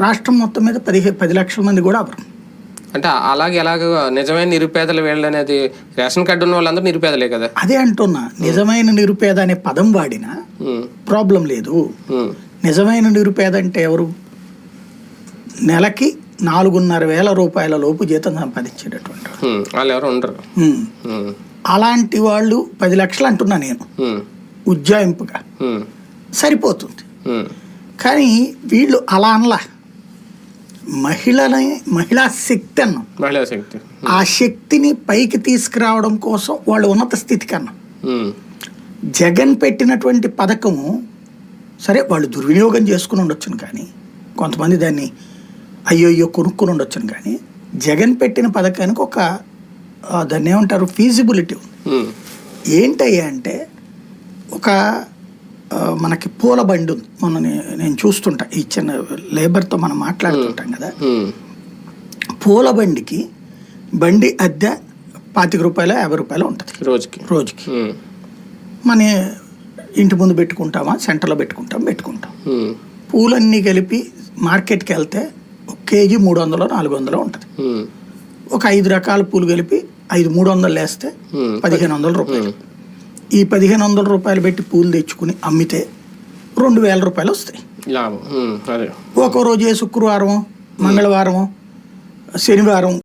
రాష్ట్రం మొత్తం మీద 10 లక్షల మంది కూడా అవరు. అంటే ఎలాగ నిజమైన నిరుపేదలు వీళ్ళనేది రేషన్ కార్డు ఉన్న వాళ్ళందరూ నిరుపేదలే కదా. అదే అంటున్నా, నిజమైన నిరుపేద అనే పదం వాడినా ప్రాబ్లం లేదు. నిజమైన నిరుపేద అంటే ఎవరు? నెలకి 4,500 రూపాయల లోపు జీతం సంపాదించేటటువంటి వాళ్ళు ఎవరు ఉండరు. అలాంటి వాళ్ళు 10 లక్షలు అంటున్నా నేను ఉజ్జాయింపుగా సరిపోతుంది. కానీ వీళ్ళు అలా అనలా, మహిళా శక్తి అన్నాం. ఆ శక్తిని పైకి తీసుకురావడం కోసం వాళ్ళు ఉన్నత స్థితికి అన్నాం. జగన్ పెట్టినటువంటి పథకము సరే వాళ్ళు దుర్వినియోగం చేసుకుని ఉండొచ్చును, కానీ కొంతమంది దాన్ని అయ్యో కొనుక్కుని ఉండొచ్చును, కానీ జగన్ పెట్టిన పథకానికి ఒక దాన్ని ఏమంటారు ఫీజిబిలిటీ ఉంది. ఏంటయ్యా అంటే ఒక మనకి పూల బండి ఉంది. మొన్న నేను చూస్తుంటా, ఈ చిన్న లేబర్తో మనం మాట్లాడుతుంటాం కదా, పూల బండికి బండి అద్దె 25 రూపాయలు 50 రూపాయలు ఉంటుంది రోజుకి. మన ఇంటి ముందు పెట్టుకుంటామా, సెంటర్లో పెట్టుకుంటాం. పూలన్నీ కలిపి మార్కెట్కి వెళ్తే 1 కేజీ 300 400 ఉంటుంది. ఒక 5 రకాల పూలు కలిపి 300 వేస్తే 1,500 రూపాయలు. ఈ 1,500 రూపాయలు పెట్టి పూలు తెచ్చుకుని అమ్మితే 2,000 రూపాయలు వస్తాయి. ఒక్కో రోజు శుక్రవారం, మంగళవారం, శనివారం